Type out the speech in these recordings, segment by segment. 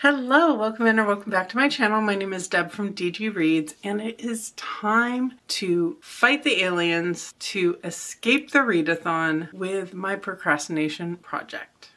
Hello, welcome in or welcome back to my channel. My name is Deb from DG Reads, and it is time to fight the aliens, to escape the readathon with my procrastination project.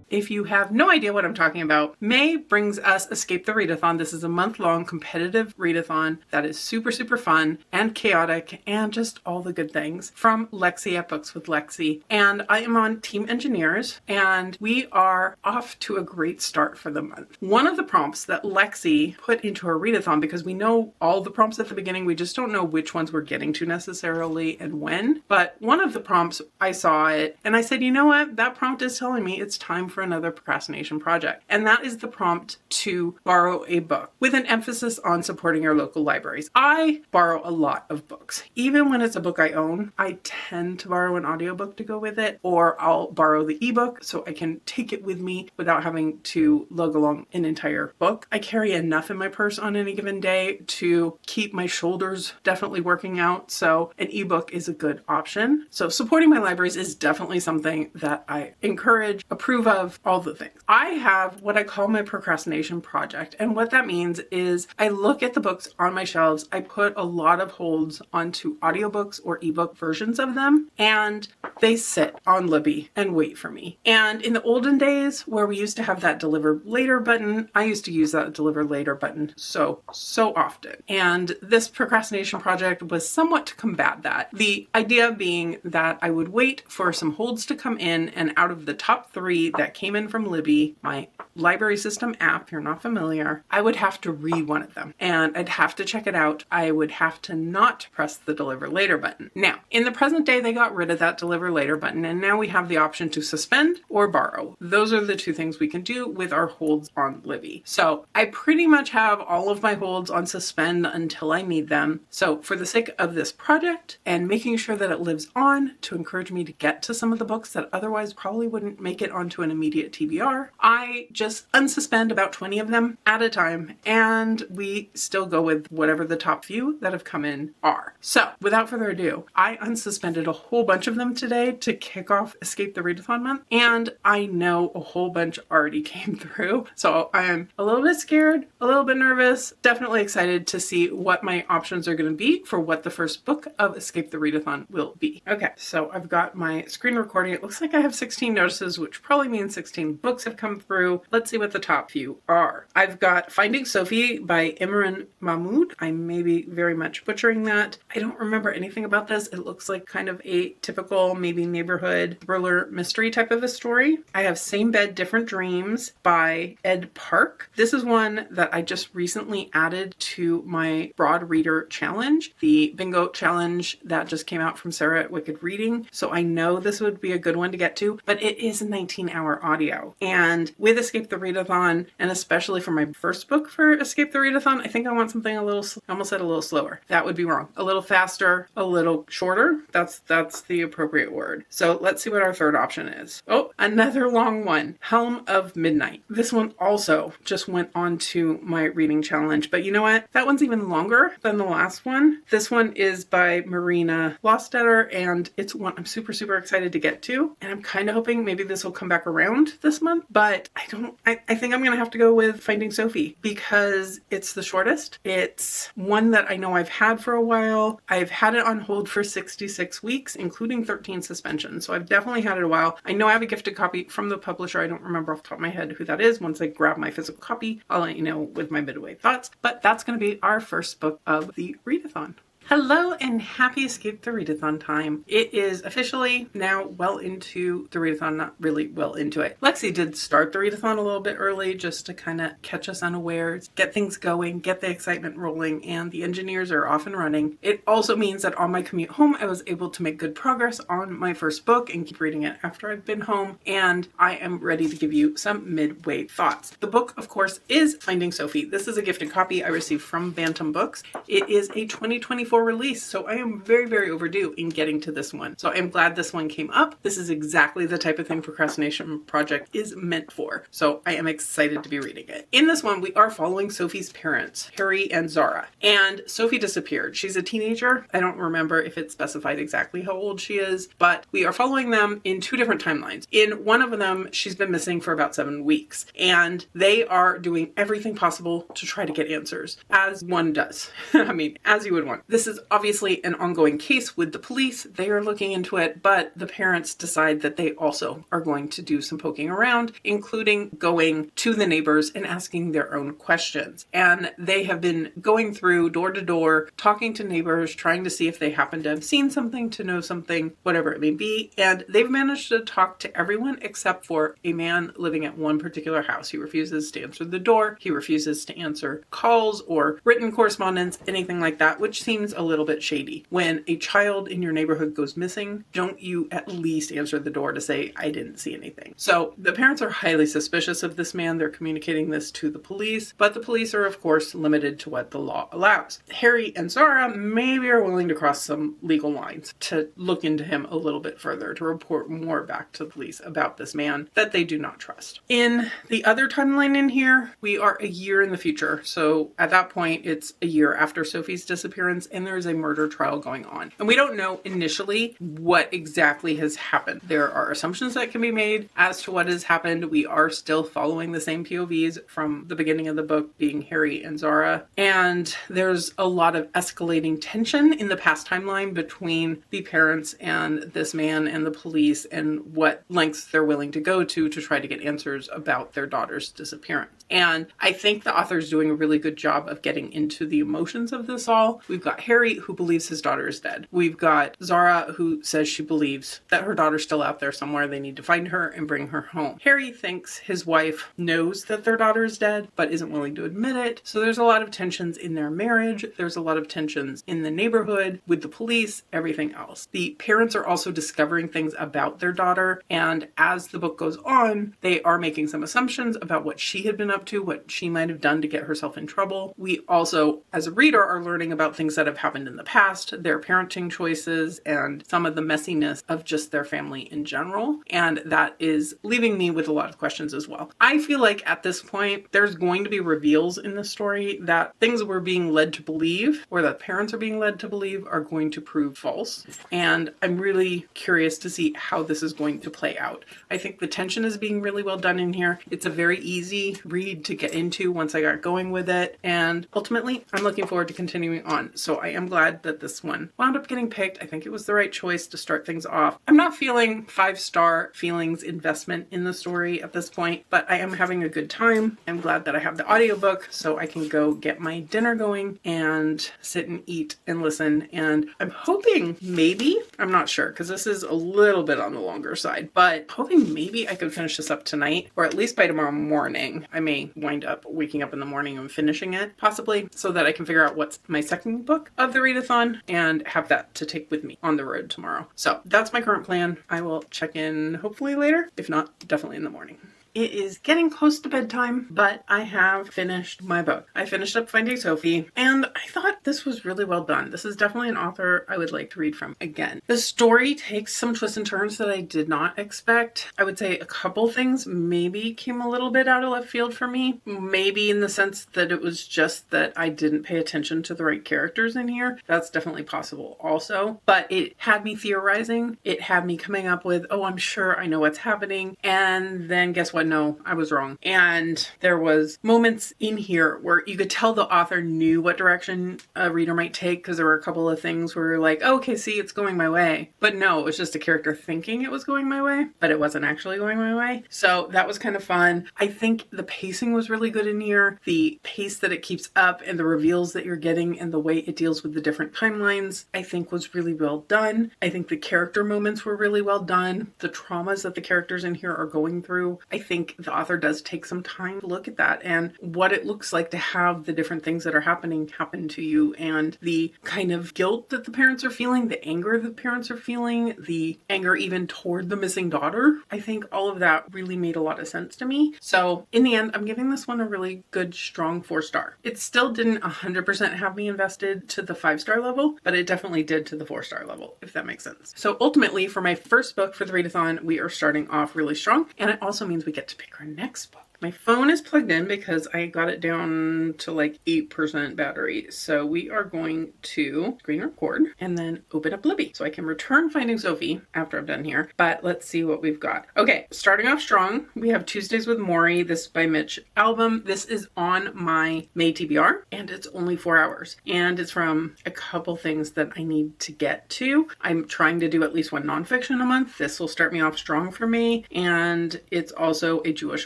If you have no idea what I'm talking about, May brings us Escape the Readathon. This is a month-long competitive readathon that is super fun and chaotic and just all the good things from Lexie at Books with Lexie. And I am on Team Engineers, and we are off to a great start for the month. One of the prompts that Lexie put into our readathon, because we know all the prompts at the beginning, we just don't know which ones we're getting to necessarily and when. But one of the prompts, I saw it and I said, you know what? That prompt is telling me it's time for another procrastination project. And that is the prompt to borrow a book with an emphasis on supporting your local libraries. I borrow a lot of books. Even when it's a book I own, I tend to borrow an audiobook to go with it, or I'll borrow the ebook so I can take it with me without having to lug along an entire book. I carry enough in my purse on any given day to keep my shoulders definitely working out, so an ebook is a good option. So supporting my libraries is definitely something that I encourage, approve of, all the things. I have what I call my procrastination project, and what that means is I look at the books on my shelves, I put a lot of holds onto audiobooks or ebook versions of them, and they sit on Libby and wait for me. And in the olden days where we used to have that deliver later button, I used to use that deliver later button so often. And this procrastination project was somewhat to combat that. The idea being that I would wait for some holds to come in, and out of the top 3 that came in from Libby, my library system app, if you're not familiar, I would have to read one of them and I'd have to check it out. I would have to not press the deliver later button. Now, in the present day, they got rid of that deliver later button, and now we have the option to suspend or borrow. Those are the 2 things we can do with our holds on Libby. So I pretty much have all of my holds on suspend until I need them. So for the sake of this project and making sure that it lives on to encourage me to get to some of the books that otherwise probably wouldn't make it onto an immediate TBR, I just unsuspend about 20 of them at a time, and we still go with whatever the top few that have come in are. So without further ado, I unsuspended a whole bunch of them today to kick off Escape the Readathon month, and I know a whole bunch already came through. So I am a little bit scared, a little bit nervous, definitely excited to see what my options are going to be for what the first book of Escape the Readathon will be. Okay, so I've got my screen recording. It looks like I have 16 notices, which probably means 16 books have come through. Let's see what the top few are. I've got Finding Sophie by Imran Mahmood. I may be very much butchering that. I don't remember anything about this. It looks like kind of a typical, maybe neighborhood thriller mystery type of a story. I have Same Bed, Different Dreams by Ed Park. This is one that I just recently added to my Broad Reader Challenge, the bingo challenge that just came out from Sarah at Wicked Reading. So I know this would be a good one to get to, but it is a 19-hour audio. And with Escape the Readathon, and especially for my first book for Escape the Readathon, I think I want something a little, I almost said a little slower. That would be wrong. A little faster, a little shorter. That's the appropriate word. So let's see what our third option is. Oh, another long one. Helm of Midnight. This one also just went on to my reading challenge, but you know what? That one's even longer than the last one. This one is by Marina Lostetter, and it's one I'm super excited to get to. And I'm kind of hoping maybe this will come back around this month, but I think I'm going to have to go with Finding Sophie because it's the shortest. It's one that I know I've had for a while. I've had it on hold for 66 weeks, including 13 suspensions. So I've definitely had it a while. I know I have a gifted copy from the publisher. I don't remember off the top of my head who that is. Once I grab my physical copy, I'll let you know with my midway thoughts. But that's going to be our first book of the readathon. Hello and happy Escape the Readathon time. It is officially now well into the readathon, not really well into it. Lexie did start the readathon a little bit early just to kind of catch us unawares, get things going, get the excitement rolling, and the engineers are off and running. It also means that on my commute home, I was able to make good progress on my first book and keep reading it after I've been home, and I am ready to give you some midway thoughts. The book, of course, is Finding Sophie. This is a gifted copy I received from Bantam Books. It is a 2024 before release, so I am very, very overdue in getting to this one. So I'm glad this one came up. This is exactly the type of thing Procrastination Project is meant for. So I am excited to be reading it. In this one, we are following Sophie's parents, Harry and Zara. And Sophie disappeared. She's a teenager. I don't remember if it's specified exactly how old she is, but we are following them in 2 different timelines. In one of them, she's been missing for about 7 weeks, and they are doing everything possible to try to get answers, as one does. I mean, as you would want. This is obviously an ongoing case with the police. They are looking into it, but the parents decide that they also are going to do some poking around, including going to the neighbors and asking their own questions. And they have been going through door to door, talking to neighbors, trying to see if they happen to have seen something, to know something, whatever it may be. And they've managed to talk to everyone except for a man living at one particular house. He refuses to answer the door. He refuses to answer calls or written correspondence, anything like that, which seems a little bit shady. When a child in your neighborhood goes missing, don't you at least answer the door to say, I didn't see anything? So the parents are highly suspicious of this man. They're communicating this to the police, but the police are, of course, limited to what the law allows. Harry and Zara maybe are willing to cross some legal lines to look into him a little bit further, to report more back to the police about this man that they do not trust. In the other timeline in here, we are a year in the future. So at that point, it's a year after Sophie's disappearance, and there's a murder trial going on. And we don't know initially what exactly has happened. There are assumptions that can be made as to what has happened. We are still following the same POVs from the beginning of the book, being Harry and Zara. And there's a lot of escalating tension in the past timeline between the parents and this man and the police, and what lengths they're willing to go to try to get answers about their daughter's disappearance. And I think the author's doing a really good job of getting into the emotions of this all. We've got Harry, who believes his daughter is dead. We've got Zara, who says she believes that her daughter's still out there somewhere. They need to find her and bring her home. Harry thinks his wife knows that their daughter is dead, but isn't willing to admit it. So there's a lot of tensions in their marriage. There's a lot of tensions in the neighborhood, with the police, everything else. The parents are also discovering things about their daughter, and as the book goes on, they are making some assumptions about what she had been up to, what she might have done to get herself in trouble. We also, as a reader, are learning about things that have happened in the past, their parenting choices, and some of the messiness of just their family in general. And that is leaving me with a lot of questions as well. I feel like at this point, there's going to be reveals in the story that things we're being led to believe, or that parents are being led to believe, are going to prove false. And I'm really curious to see how this is going to play out. I think the tension is being really well done in here. It's a very easy read to get into once I got going with it. And ultimately, I'm looking forward to continuing on. So I am glad that this one wound up getting picked. I think it was the right choice to start things off. I'm not feeling 5-star feelings investment in the story at this point, but I am having a good time. I'm glad that I have the audiobook so I can go get my dinner going and sit and eat and listen. And I'm hoping maybe, I'm not sure, because this is a little bit on the longer side, but hoping maybe I could finish this up tonight, or at least by tomorrow morning. I may wind up waking up in the morning and finishing it, possibly, so that I can figure out what's my second book of the readathon and have that to take with me on the road tomorrow. So that's my current plan. I will check in hopefully later. If not, definitely in the morning. It is getting close to bedtime, but I have finished my book. I finished up Finding Sophie, and I thought this was really well done. This is definitely an author I would like to read from again. The story takes some twists and turns that I did not expect. I would say a couple things maybe came a little bit out of left field for me. Maybe in the sense that it was just that I didn't pay attention to the right characters in here. That's definitely possible also. But it had me theorizing. It had me coming up with, oh, I'm sure I know what's happening. And then guess what? No, I was wrong. And there was moments in here where you could tell the author knew what direction a reader might take, because there were a couple of things where you're like, oh, okay, see, it's going my way. But no, it was just a character thinking it was going my way, but it wasn't actually going my way. So that was kind of fun. I think the pacing was really good in here. The pace that it keeps up and the reveals that you're getting and the way it deals with the different timelines, I think was really well done. I think the character moments were really well done. The traumas that the characters in here are going through, I think think the author does take some time to look at that and what it looks like to have the different things that are happening happen to you, and the kind of guilt that the parents are feeling, the anger the parents are feeling, the anger even toward the missing daughter. I think all of that really made a lot of sense to me. So in the end, I'm giving this one a really good, strong 4-star. It still didn't 100% have me invested to the 5-star level, but it definitely did to the 4-star level, if that makes sense. So ultimately, for my first book for the readathon, we are starting off really strong, and it also means we get to pick our next book. My phone is plugged in because I got it down to like 8% battery. So we are going to screen record and then open up Libby so I can return Finding Sophie after I'm done here. But let's see what we've got. Okay, starting off strong, we have Tuesdays with Maury. This is by Mitch Albom. This is on my May TBR and it's only 4 hours. And it's from a couple things that I need to get to. I'm trying to do at least one nonfiction a month. This will start me off strong for me. And it's also a Jewish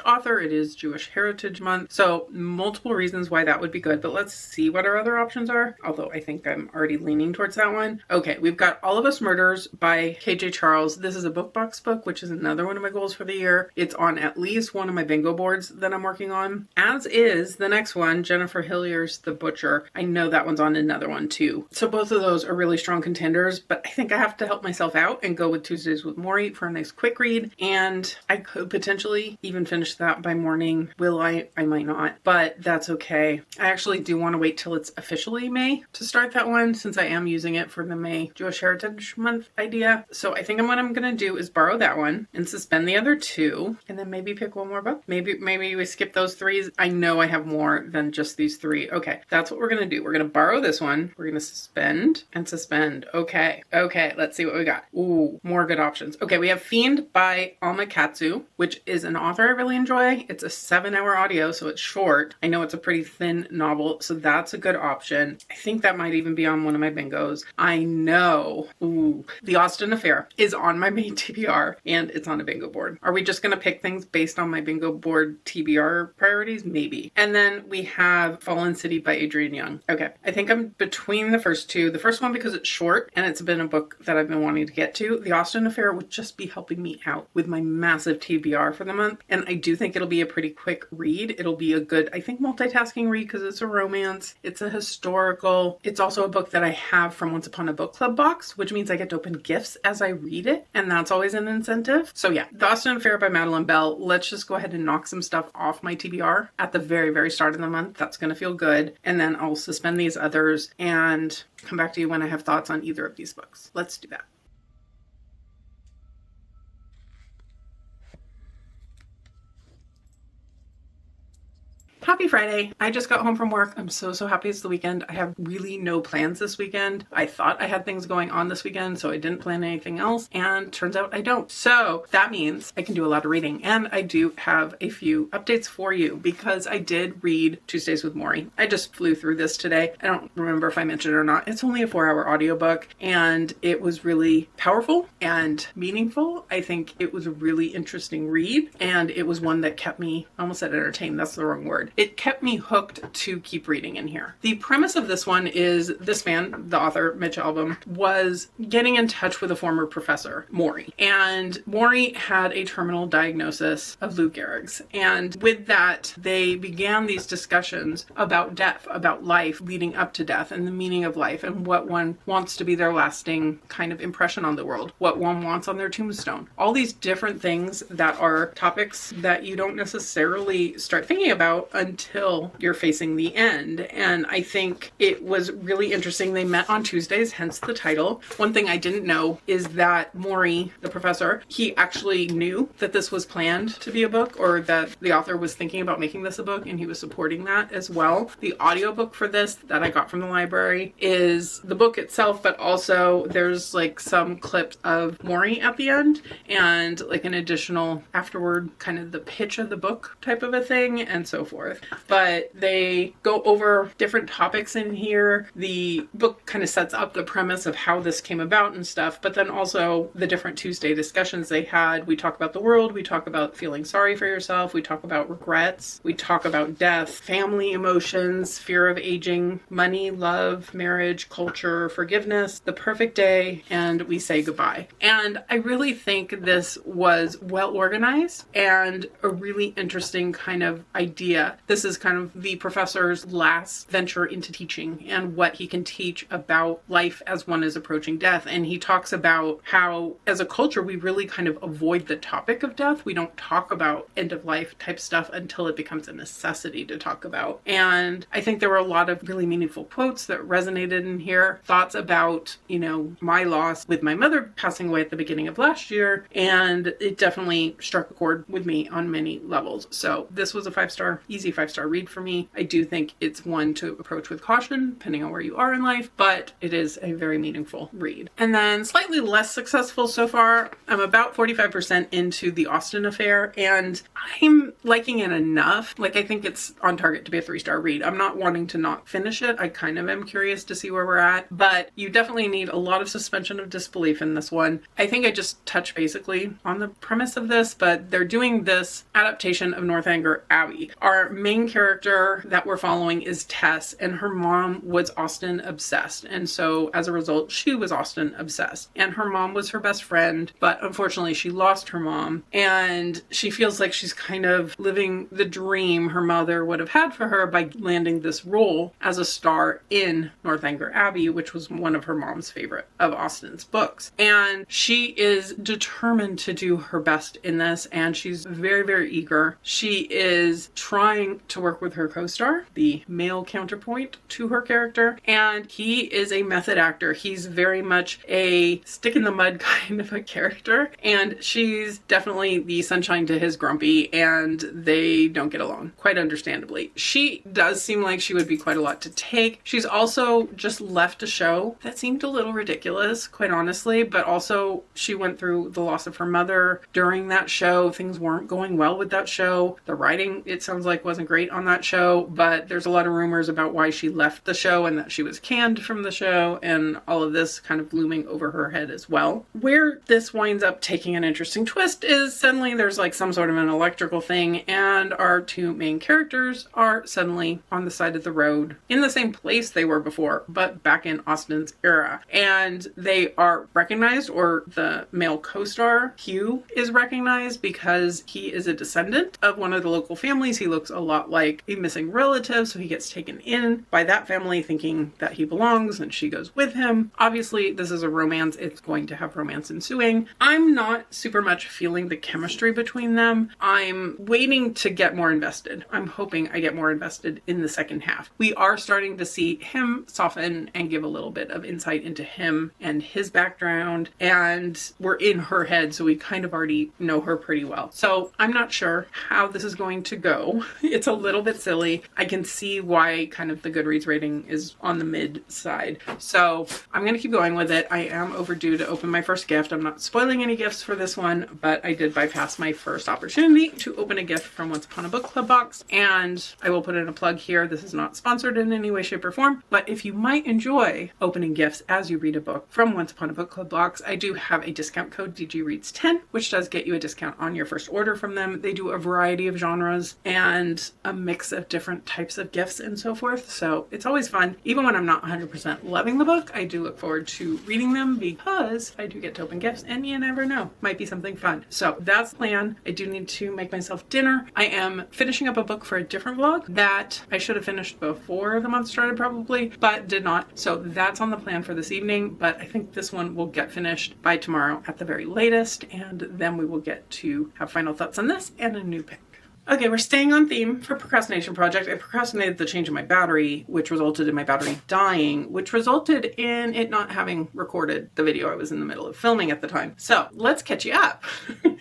author. It is Jewish Heritage Month. So multiple reasons why that would be good, but let's see what our other options are. Although I think I'm already leaning towards that one. Okay, we've got All of Us Murders by KJ Charles. This is a book box book, which is another one of my goals for the year. It's on at least one of my bingo boards that I'm working on. As is the next one, Jennifer Hillier's The Butcher. I know that one's on another one too. So both of those are really strong contenders, but I think I have to help myself out and go with Tuesdays with Maury for a nice quick read. And I could potentially even finish that by morning. Will I? I might not, but that's okay. I actually do want to wait till it's officially May to start that one, since I am using it for the May Jewish Heritage Month idea. So I think what I'm going to do is borrow that one and suspend the other two, and then maybe pick one more book. Maybe we skip those 3. I know I have more than just these 3. Okay, that's what we're going to do. We're going to borrow this one. We're going to suspend and suspend. Okay, let's see what we got. Ooh, more good options. Okay, we have Fiend by Alma Katsu, which is an author I really enjoy. It's a 7-hour audio, so it's short. I know it's a pretty thin novel, so that's a good option. I think that might even be on one of my bingos. I know. Ooh, The Austen Affair is on my main TBR, and it's on a bingo board. Are we just going to pick things based on my bingo board TBR priorities? Maybe. And then we have Fallen City by Adrienne Young. Okay, I think I'm between the first two. The first one because it's short, and it's been a book that I've been wanting to get to. The Austen Affair would just be helping me out with my massive TBR for the month, and I do think it'll be a pretty quick read. It'll be a good, I think, multitasking read because it's a romance. It's a historical. It's also a book that I have from Once Upon a Book Club box, which means I get to open gifts as I read it, and that's always an incentive. So yeah, The Austen Affair by Madeline Bell. Let's just go ahead and knock some stuff off my TBR at the very, very start of the month. That's going to feel good. And then I'll suspend these others and come back to you when I have thoughts on either of these books. Let's do that. Happy Friday. I just got home from work. I'm so happy it's the weekend. I have really no plans this weekend. I thought I had things going on this weekend, so I didn't plan anything else, and turns out I don't. So that means I can do a lot of reading, and I do have a few updates for you because I did read Tuesdays with Maury. I just flew through this today. I don't remember if I mentioned it or not. It's only a 4-hour audiobook, and it was really powerful and meaningful. I think it was a really interesting read, and it was one that kept me, I almost said entertained, that's the wrong word. It kept me hooked to keep reading in here. The premise of this one is this man, the author, Mitch Albom, was getting in touch with a former professor, Maury. And Maury had a terminal diagnosis of Lou Gehrig's. And with that, they began these discussions about death, about life leading up to death and the meaning of life and what one wants to be their lasting kind of impression on the world, what one wants on their tombstone. All these different things that are topics that you don't necessarily start thinking about until you're facing the end. And I think it was really interesting. They met on Tuesdays, hence the title. One thing I didn't know is that Maury, the professor, he actually knew that this was planned to be a book, or that the author was thinking about making this a book, and he was supporting that as well. The audiobook for this that I got from the library is the book itself, but also there's like some clips of Maury at the end and like an additional afterward kind of the pitch of the book type of a thing and so forth. forth. But they go over different topics in here. The book kind of sets up the premise of how this came about and stuff, but then also the different Tuesday discussions they had. We talk about the world, we talk about feeling sorry for yourself, we talk about regrets, we talk about death, family emotions, fear of aging, money, love, marriage, culture, forgiveness, the perfect day, and we say goodbye. And I really think this was well organized and a really interesting kind of idea. This is kind of the professor's last venture into teaching and what he can teach about life as one is approaching death. And he talks about how, as a culture, we really kind of avoid the topic of death. We don't talk about end of life type stuff until it becomes a necessity to talk about. And I think there were a lot of really meaningful quotes that resonated in here. Thoughts about, my loss with my mother passing away at the beginning of last year. And it definitely struck a chord with me on many levels. So this was a 5-star, easy 5-star read for me. I do think it's one to approach with caution, depending on where you are in life, but it is a very meaningful read. And then slightly less successful so far, I'm about 45% into The Austen Affair, and I'm liking it enough. I think it's on target to be a 3-star read. I'm not wanting to not finish it. I kind of am curious to see where we're at, but you definitely need a lot of suspension of disbelief in this one. I think I just touched basically on the premise of this, but they're doing this adaptation of Northanger Abbey. Our main character that we're following is Tess, and her mom was Austen obsessed. And so as a result, she was Austen obsessed. And her mom was her best friend, but unfortunately she lost her mom. And she feels like she's kind of living the dream her mother would have had for her by landing this role as a star in Northanger Abbey, which was one of her mom's favorite of Austen's books. And she is determined to do her best in this, and she's very, very eager. She is trying to work with her co-star, the male counterpoint to her character, and he is a method actor. He's very much a stick in the mud kind of a character, and she's definitely the sunshine to his grumpy, and they don't get along, quite understandably. She does seem like she would be quite a lot to take. She's also just left a show that seemed a little ridiculous, quite honestly, but also she went through the loss of her mother during that show. Things weren't going well with that show. The writing, it sounds like, wasn't great on that show, but there's a lot of rumors about why she left the show and that she was canned from the show, and all of this kind of looming over her head as well. Where this winds up taking an interesting twist is suddenly there's some sort of an electrical thing, and our two main characters are suddenly on the side of the road in the same place they were before, but back in Austen's era. And they are recognized, or the male co-star, Hugh, is recognized because he is a descendant of one of the local families. He looks a lot like a missing relative, so he gets taken in by that family thinking that he belongs, and she goes with him. Obviously, this is a romance. It's going to have romance ensuing. I'm not super much feeling the chemistry between them. I'm waiting to get more invested. I'm hoping I get more invested in the second half. We are starting to see him soften and give a little bit of insight into him and his background, and we're in her head, so we kind of already know her pretty well. So I'm not sure how this is going to go. It's a little bit silly. I can see why kind of the Goodreads rating is on the mid side. So I'm going to keep going with it. I am overdue to open my first gift. I'm not spoiling any gifts for this one, but I did bypass my first opportunity to open a gift from Once Upon a Book Club box, and I will put in a plug here. This is not sponsored in any way, shape, or form, but if you might enjoy opening gifts as you read a book from Once Upon a Book Club box, I do have a discount code DGReads10, which does get you a discount on your first order from them. They do a variety of genres and a mix of different types of gifts and so forth, so it's always fun. Even when I'm not 100% loving the book, I do look forward to reading them because I do get to open gifts, and you never know, might be something fun. So that's the plan. I do need to make myself dinner. I am finishing up a book for a different vlog that I should have finished before the month started probably, but did not. So that's on the plan for this evening, but I think this one will get finished by tomorrow at the very latest, and then we will get to have final thoughts on this and a new pick. Okay, we're staying on theme for Procrastination Project. I procrastinated the change of my battery, which resulted in my battery dying, which resulted in it not having recorded the video I was in the middle of filming at the time. So let's catch you up.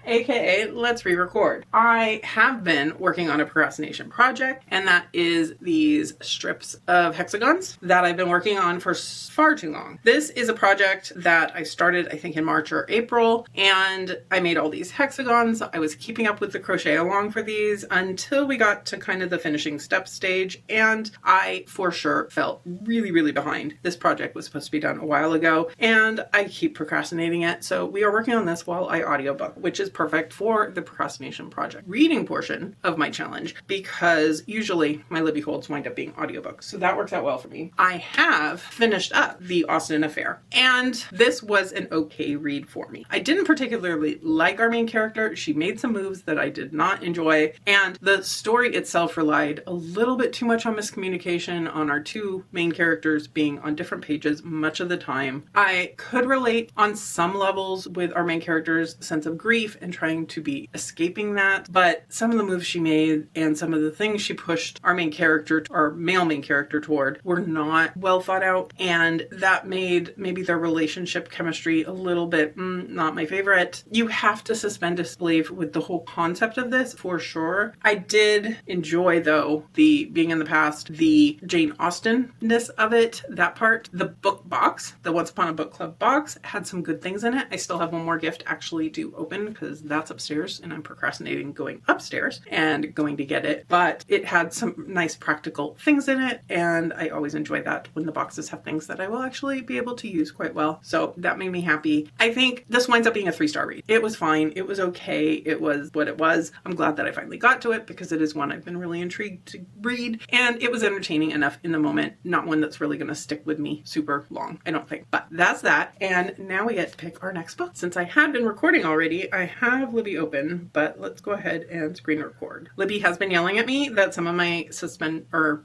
aka let's re-record. I have been working on a procrastination project, and that is these strips of hexagons that I've been working on for far too long. This is a project that I started, I think, in March or April, and I made all these hexagons. I was keeping up with the crochet along for these until we got to kind of the finishing step stage, and I for sure felt really, really behind. This project was supposed to be done a while ago, and I keep procrastinating it, so we are working on this while I audiobook, which is perfect for the procrastination project reading portion of my challenge, because usually my Libby holds wind up being audiobooks, so that works out well for me. I have finished up The Austen Affair, and this was an okay read for me. I didn't particularly like our main character. She made some moves that I did not enjoy, and the story itself relied a little bit too much on miscommunication on our two main characters being on different pages much of the time. I could relate on some levels with our main character's sense of grief and trying to be escaping that, but some of the moves she made and some of the things she pushed our main character, our male main character, toward were not well thought out, and that made maybe their relationship chemistry a little bit not my favorite. You have to suspend disbelief with the whole concept of this for sure. I did enjoy, though, the being in the past, the Jane Austen-ness of it, that part. The book box, the Once Upon a Book Club box, had some good things in it. I still have one more gift actually to open because that's upstairs and I'm procrastinating going upstairs and going to get it, but it had some nice practical things in it, and I always enjoy that when the boxes have things that I will actually be able to use quite well, so that made me happy. I think this winds up being a 3-star read. It was fine. It was okay. It was what it was. I'm glad that I finally got to it because it is one I've been really intrigued to read, and it was entertaining enough in the moment. Not one that's really going to stick with me super long, I don't think. But that's that, and now we get to pick our next book. Since I had been recording already, I have Libby open, but let's go ahead and screen record. Libby has been yelling at me that some of my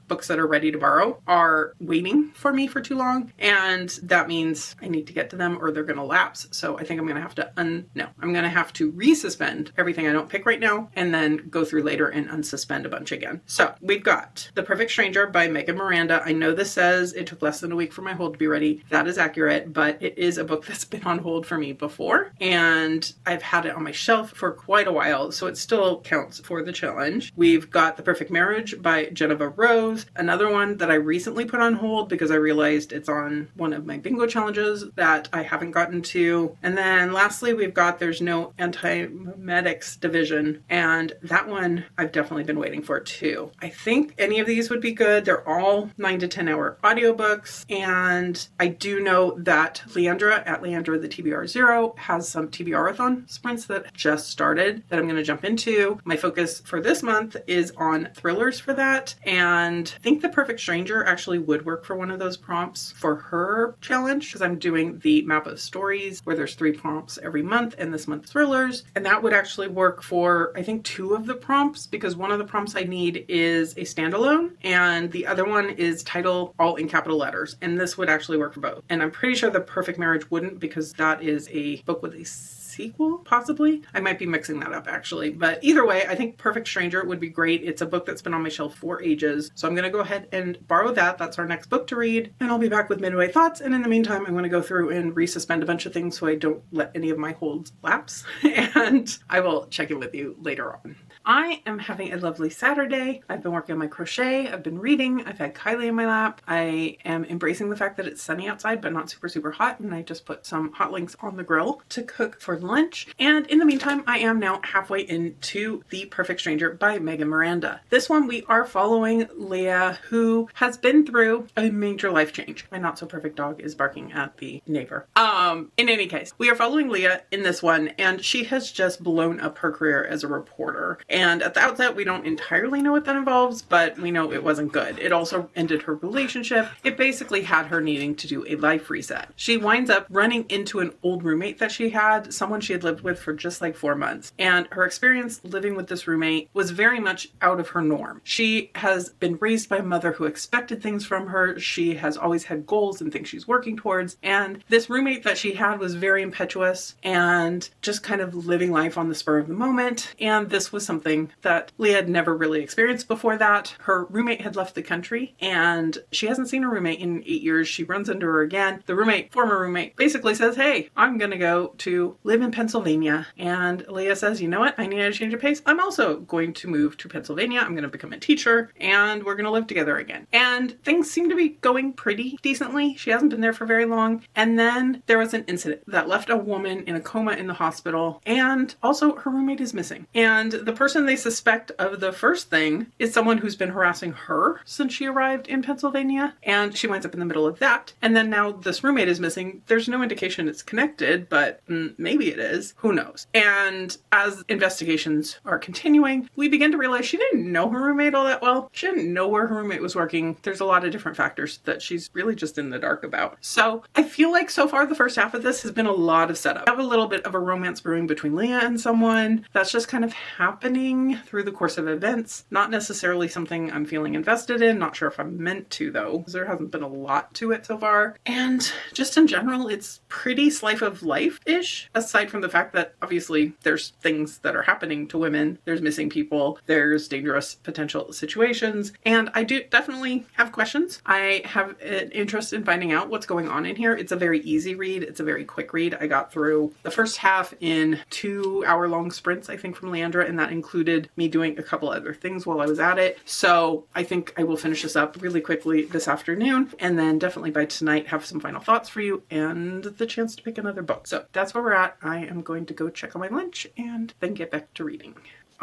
books that are ready to borrow are waiting for me for too long, and that means I need to get to them or they're going to lapse. So I think I'm going to have to I'm going to have to resuspend everything I don't pick right now and then go through later and unsuspend a bunch again. So we've got The Perfect Stranger by Megan Miranda. I know this says it took less than a week for my hold to be ready. That is accurate, but it is a book that's been on hold for me before, and I've had it on my shelf for quite a while, so it still counts for the challenge. We've got The Perfect Marriage by Geneva Rose, another one that I recently put on hold because I realized it's on one of my bingo challenges that I haven't gotten to. And then lastly, we've got There's No Anti-Memetics Division, and that one I've definitely been waiting for too. I think any of these would be good. They're all 9 to 10 hour audiobooks, and I do know that Leandra at Leandra the TBR0 has some TBRathon sprints that just started that I'm going to jump into. My focus for this month is on thrillers for that, and I think The Perfect Stranger actually would work for one of those prompts for her challenge, because I'm doing the map of stories where there's 3 prompts every month, and this month thrillers, and that would actually work for I think 2 of the prompts, because one of the prompts I need is a standalone and the other one is title all in capital letters, and this would actually work for both. And I'm pretty sure The Perfect Marriage wouldn't, because that is a book with a sequel, possibly. I might be mixing that up actually, but either way, I think Perfect Stranger would be great. It's a book that's been on my shelf for ages, so I'm going to go ahead and borrow that. That's our next book to read, and I'll be back with midway thoughts, and in the meantime, I'm going to go through and resuspend a bunch of things so I don't let any of my holds lapse, and I will check in with you later on. I am having a lovely Saturday. I've been working on my crochet. I've been reading. I've had Kylie in my lap. I am embracing the fact that it's sunny outside, but not super, super hot. And I just put some hot links on the grill to cook for lunch. And in the meantime, I am now halfway into The Perfect Stranger by Megan Miranda. This one, we are following Leah, who has been through a major life change. My not so perfect dog is barking at the neighbor. In any case, we are following Leah in this one, and she has just blown up her career as a reporter. And at the outset, we don't entirely know what that involves, but we know it wasn't good. It also ended her relationship. It basically had her needing to do a life reset. She winds up running into an old roommate that she had, someone she had lived with for just like 4 months. And her experience living with this roommate was very much out of her norm. She has been raised by a mother who expected things from her. She has always had goals and things she's working towards. And this roommate that she had was very impetuous and just kind of living life on the spur of the moment. And this was something that Leah had never really experienced before that. Her roommate had left the country and she hasn't seen her roommate in 8 years. She runs into her again. The former roommate, basically says, hey, I'm gonna go to live live in Pennsylvania. And Leah says, you know what? I need a change of pace. I'm also going to move to Pennsylvania. I'm going to become a teacher and we're going to live together again. And things seem to be going pretty decently. She hasn't been there for very long. And then there was an incident that left a woman in a coma in the hospital. And also her roommate is missing. And the person they suspect of the first thing is someone who's been harassing her since she arrived in Pennsylvania. And she winds up in the middle of that. And then now this roommate is missing. There's no indication it's connected, but maybe it is. Who knows? And as investigations are continuing, we begin to realize she didn't know her roommate all that well. She didn't know where her roommate was working. There's a lot of different factors that she's really just in the dark about. So I feel like so far the first half of this has been a lot of setup. I have a little bit of a romance brewing between Leah and someone that's just kind of happening through the course of events. Not necessarily something I'm feeling invested in. Not sure if I'm meant to though, because there hasn't been a lot to it so far. And just in general, it's pretty slice of life-ish, aside from the fact that obviously there's things that are happening to women. There's missing people. There's dangerous potential situations. And I do definitely have questions. I have an interest in finding out what's going on in here. It's a very easy read. It's a very quick read. I got through the first half in 2-hour-long sprints, I think, from Leandra, and that included me doing a couple other things while I was at it. So I think I will finish this up really quickly this afternoon, and then definitely by tonight have some final thoughts for you and the chance to pick another book. So that's where we're at. I am going to go check on my lunch and then get back to reading.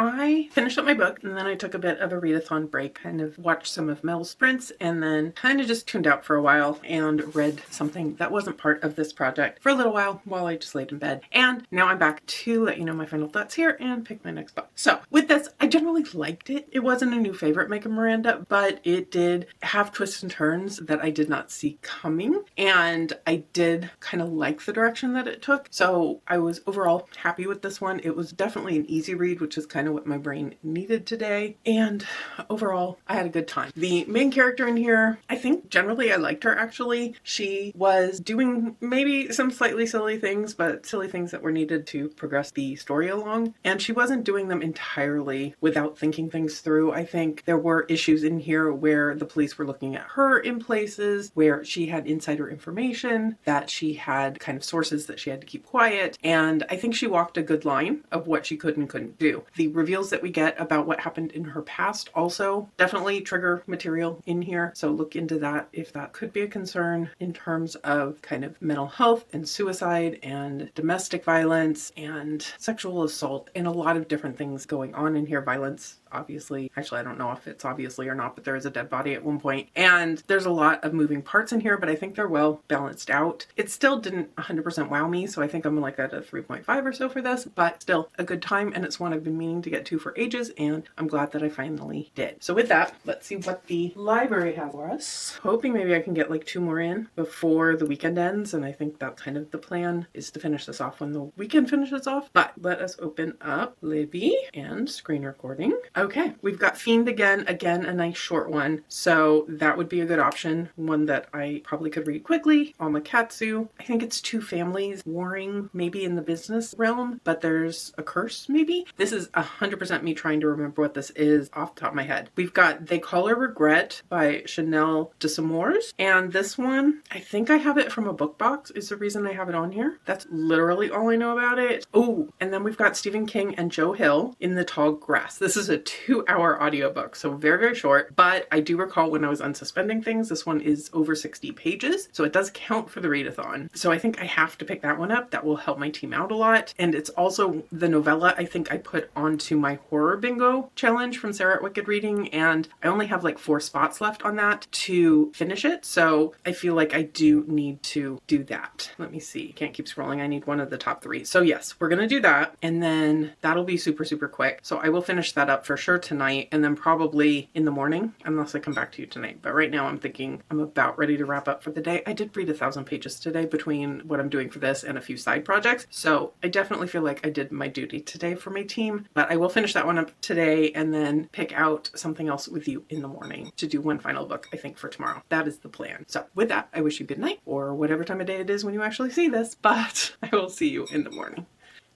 I finished up my book and then I took a bit of a readathon break, kind of watched some of Mel's sprints and then kind of just tuned out for a while and read something that wasn't part of this project for a little while I just laid in bed. And now I'm back to let you know my final thoughts here and pick my next book. So with this, I generally liked it. It wasn't a new favorite, Megan Miranda, but it did have twists and turns that I did not see coming. And I did kind of like the direction that it took. So I was overall happy with this one. It was definitely an easy read, which is kind of what my brain needed today. And overall, I had a good time. The main character in here, I think generally I liked her actually. She was doing maybe some slightly silly things, but silly things that were needed to progress the story along. And she wasn't doing them entirely without thinking things through. I think there were issues in here where the police were looking at her in places where she had insider information, that she had kind of sources that she had to keep quiet. And I think she walked a good line of what she could and couldn't do. The reveals that we get about what happened in her past also definitely trigger material in here. So look into that if that could be a concern in terms of kind of mental health and suicide and domestic violence and sexual assault and a lot of different things going on in here. Violence, obviously. Actually, I don't know if it's obviously or not, but there is a dead body at one point. And there's a lot of moving parts in here, but I think they're well balanced out. It still didn't 100% wow me, so I think I'm like at a 3.5 or so for this, but still a good time, and it's one I've been meaning to get to for ages, and I'm glad that I finally did. So with that, let's see what the library has for us. Hoping maybe I can get like 2 more in before the weekend ends, and I think that's kind of the plan, is to finish this off when the weekend finishes off. But let us open up Libby and screen recording. Okay, we've got Fiend again, a nice short one. So that would be a good option. One that I probably could read quickly. Omakatsu. I think it's 2 families warring maybe in the business realm, but there's a curse maybe. This is 100% me trying to remember what this is off the top of my head. We've got They Call Her Regret by Chanel Desamores. And this one, I think I have it from a book box is the reason I have it on here. That's literally all I know about it. Oh, and then we've got Stephen King and Joe Hill in the Tall Grass. This is a 2-hour audiobook, so very, very short, but I do recall when I was unsuspending things, this one is over 60 pages, so it does count for the readathon. So I think I have to pick that one up. That will help my team out a lot. And it's also the novella I think I put onto my horror bingo challenge from Sarah at Wicked Reading, and I only have like 4 spots left on that to finish it, so I feel like I do need to do that. Let me see. Can't keep scrolling. I need one of the top 3. So yes, we're gonna do that, and then that'll be super, super quick. So I will finish that up for sure tonight, and then probably in the morning, unless I come back to you tonight. But right now I'm thinking I'm about ready to wrap up for the day. I did read 1,000 pages today between what I'm doing for this and a few side projects. So I definitely feel like I did my duty today for my team, but I will finish that one up today and then pick out something else with you in the morning to do one final book, I think, for tomorrow. That is the plan. So with that, I wish you good night or whatever time of day it is when you actually see this, but I will see you in the morning.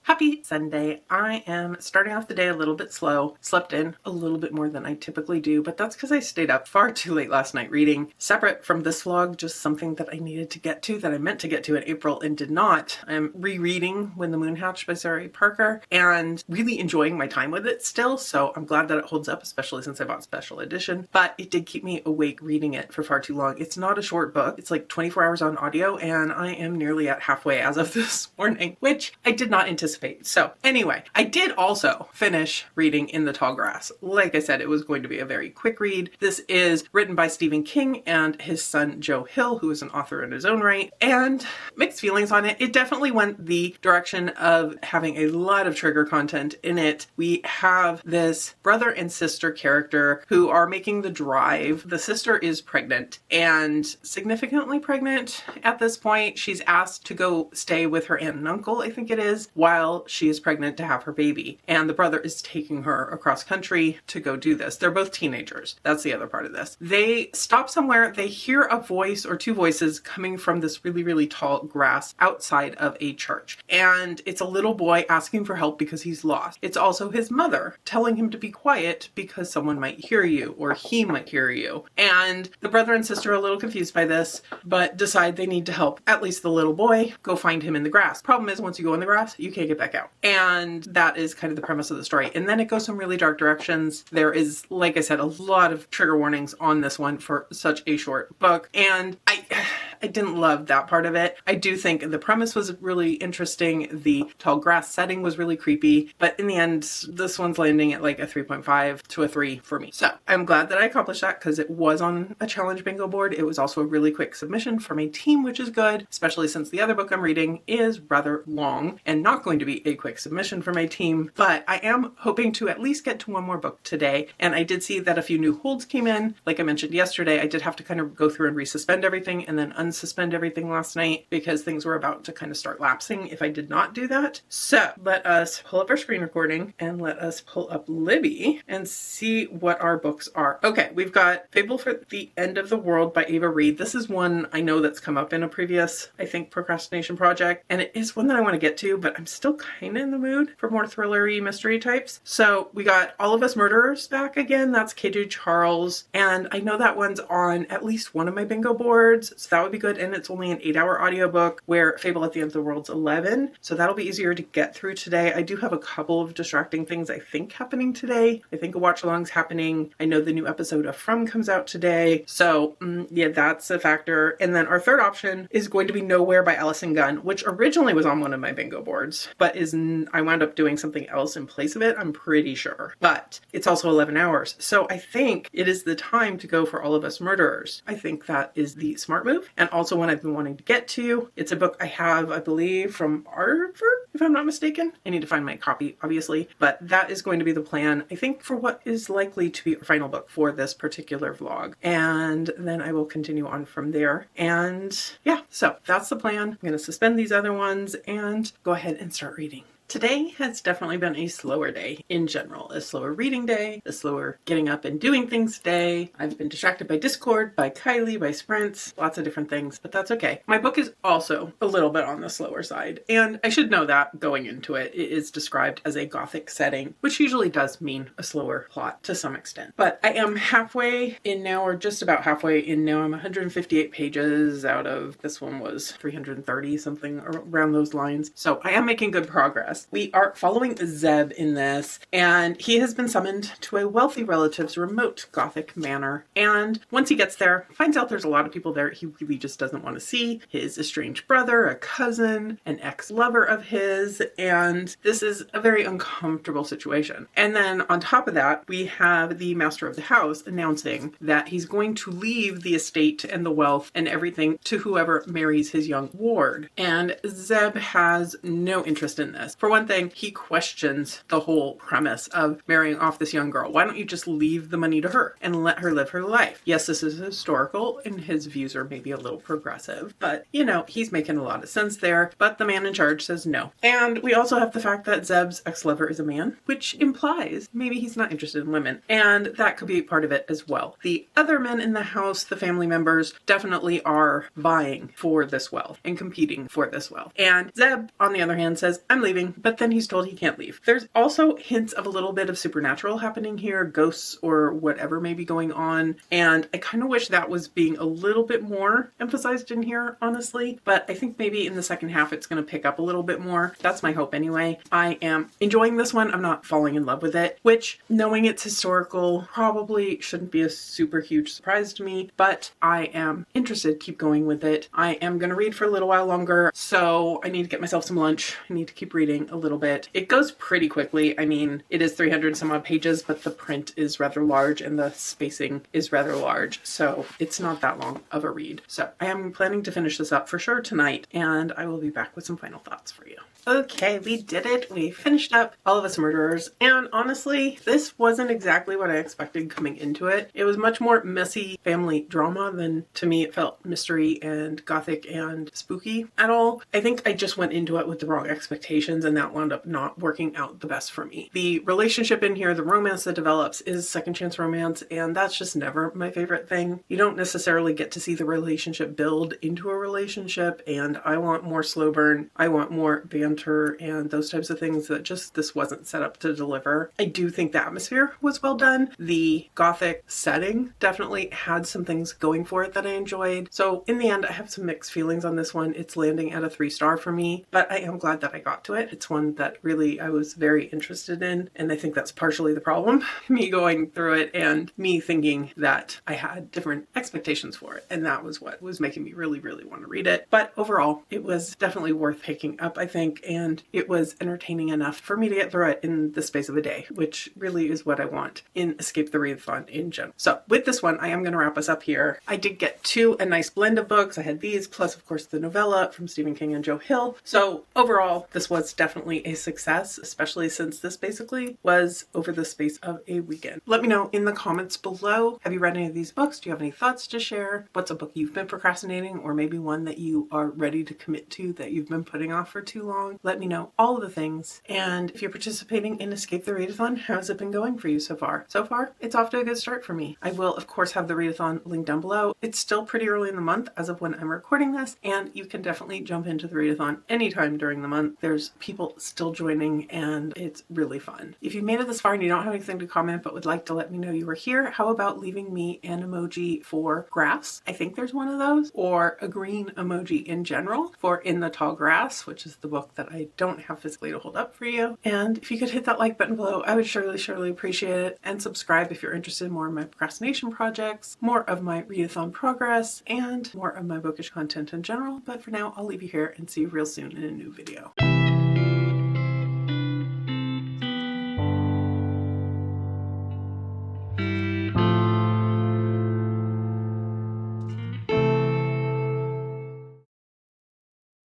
Happy Sunday. I am starting off the day a little bit slow. Slept in a little bit more than I typically do, but that's because I stayed up far too late last night reading. Separate from this vlog, just something that I needed to get to that I meant to get to in April and did not. I'm rereading When the Moon Hatched by Sarah Parker and really enjoying my time with it still, so I'm glad that it holds up, especially since I bought special edition, but it did keep me awake reading it for far too long. It's not a short book. It's like 24 hours on audio, and I am nearly at halfway as of this morning, which I did not anticipate. So anyway, I did also finish reading In the Tall Grass. Like I said, it was going to be a very quick read. This is written by Stephen King and his son Joe Hill, who is an author in his own right, and mixed feelings on it. It definitely went the direction of having a lot of trigger content in it. We have this brother and sister character who are making the drive. The sister is pregnant and significantly pregnant at this point. She's asked to go stay with her aunt and uncle, I think it is, while she is pregnant to have her baby. And the brother is taking her across country to go do this. They're both teenagers. That's the other part of this. They stop somewhere. They hear a voice or two voices coming from this really, really tall grass outside of a church. And it's a little boy asking for help because he's lost. It's also his mother telling him to be quiet because someone might hear you or he might hear you. And the brother and sister are a little confused by this, but decide they need to help at least the little boy go find him in the grass. Problem is, once you go in the grass, you can't get back out. And that is kind of the premise of the story. And then it goes some really dark directions. There is, like I said, a lot of trigger warnings on this one for such a short book. And I didn't love that part of it. I do think the premise was really interesting. The tall grass setting was really creepy. But in the end, this one's landing at like a 3.5 to a 3 for me. So I'm glad that I accomplished that because it was on a challenge bingo board. It was also a really quick submission for my team, which is good, especially since the other book I'm reading is rather long and not going to be a quick submission for my team. But I am hoping to at least get to one more book today. And I did see that a few new holds came in. Like I mentioned yesterday, I did have to kind of go through and resuspend everything and then unsuspend everything last night because things were about to kind of start lapsing if I did not do that. So let us pull up our screen recording and let us pull up Libby and see what our books are. Okay, we've got Fable for the End of the World by Ava Reed. This is one I know that's come up in a previous, I think, Procrastination Project, and it is one that I want to get to, but I'm still kind of in the mood for more thrillery mystery types. So we got All of Us Murderers back again. That's KJ Charles, and I know that one's on at least one of my bingo boards, so that would be good. And it's only an 8-hour audiobook, where Fable at the End of the World's 11, so that'll be easier to get through today. I do have a couple of distracting things I think happening today. I think a watch along's happening. I know the new episode of From comes out today, so yeah, that's a factor. And then our third option is going to be Nowhere by Allison Gunn, which originally was on one of my bingo boards, but I wound up doing something else in place of it, I'm pretty sure. But it's also 11 hours, so I think it is the time to go for All of Us Murderers. I think that is the smart move, and also one I've been wanting to get to. It's a book I have, I believe, from Harvard, if I'm not mistaken. I need to find my copy, obviously, but that is going to be the plan, I think, for what is likely to be our final book for this particular vlog. And then I will continue on from there. And yeah, so that's the plan. I'm going to suspend these other ones and go ahead and start reading. Today has definitely been a slower day in general, a slower reading day, a slower getting up and doing things day. I've been distracted by Discord, by Kylie, by sprints, lots of different things, but that's okay. My book is also a little bit on the slower side, and I should know that going into it. It is described as a gothic setting, which usually does mean a slower plot to some extent. But I am halfway in now, or just about halfway in now. I'm 158 pages out of, this one was 330, something around those lines. So I am making good progress. We are following Zeb in this, and he has been summoned to a wealthy relative's remote Gothic manor. And once he gets there, finds out there's a lot of people there he really just doesn't want to see. His estranged brother, a cousin, an ex-lover of his, and this is a very uncomfortable situation. And then on top of that, we have the master of the house announcing that he's going to leave the estate and the wealth and everything to whoever marries his young ward. And Zeb has no interest in this. For one thing, he questions the whole premise of marrying off this young girl. Why don't you just leave the money to her and let her live her life? Yes, this is historical and his views are maybe a little progressive, but you know, he's making a lot of sense there, but the man in charge says no. And we also have the fact that Zeb's ex-lover is a man, which implies maybe he's not interested in women, and that could be part of it as well. The other men in the house, the family members, definitely are vying for this wealth and competing for this wealth. And Zeb, on the other hand, says, I'm leaving. but then he's told he can't leave. There's also hints of a little bit of supernatural happening here, ghosts or whatever may be going on, and I kind of wish that was being a little bit more emphasized in here, honestly, but I think maybe in the second half it's going to pick up a little bit more. That's my hope anyway. I am enjoying this one. I'm not falling in love with it, which, knowing it's historical, probably shouldn't be a super huge surprise to me, but I am interested to keep going with it. I am going to read for a little while longer, so I need to get myself some lunch. I need to keep reading a little bit. It goes pretty quickly. I mean, it is 300 some odd pages, but the print is rather large and the spacing is rather large, so it's not that long of a read. So I am planning to finish this up for sure tonight, and I will be back with some final thoughts for you. Okay, we did it. We finished up All of Us Murderers, and honestly, this wasn't exactly what I expected coming into it. It was much more messy family drama than, to me, it felt mystery and gothic and spooky at all. I think I just went into it with the wrong expectations, and that wound up not working out the best for me. The relationship in here, the romance that develops, is second chance romance, and that's just never my favorite thing. You don't necessarily get to see the relationship build into a relationship, and I want more slow burn. I want more banter and those types of things that just this wasn't set up to deliver. I do think the atmosphere was well done. The gothic setting definitely had some things going for it that I enjoyed. So in the end, I have some mixed feelings on this one. It's landing at a 3-star for me, but I am glad that I got to it. It's one that really I was very interested in, and I think that's partially the problem. Me going through it and me thinking that I had different expectations for it, and that was what was making me really, really want to read it. But overall, it was definitely worth picking up, I think, and it was entertaining enough for me to get through it in the space of a day, which really is what I want in Escape the Readathon in general. So with this one, I am going to wrap us up here. I did get to a nice blend of books. I had these, plus of course the novella from Stephen King and Joe Hill. So overall, this was definitely a success, especially since this basically was over the space of a weekend. Let me know in the comments below. Have you read any of these books? Do you have any thoughts to share? What's a book you've been procrastinating, or maybe one that you are ready to commit to that you've been putting off for too long? Let me know all of the things. And if you're participating in Escape the Readathon, how's it been going for you so far? So far, it's off to a good start for me. I will, of course, have the readathon link down below. It's still pretty early in the month as of when I'm recording this, and you can definitely jump into the readathon anytime during the month. There's people still joining, and it's really fun. If you made it this far and you don't have anything to comment but would like to let me know you were here, how about leaving me an emoji for grass? I think there's one of those, or a green emoji in general for In the Tall Grass, which is the book that I don't have physically to hold up for you. And if you could hit that like button below, I would surely appreciate it. And subscribe if you're interested in more of my procrastination projects, more of my readathon progress, and more of my bookish content in general. But for now, I'll leave you here and see you real soon in a new video.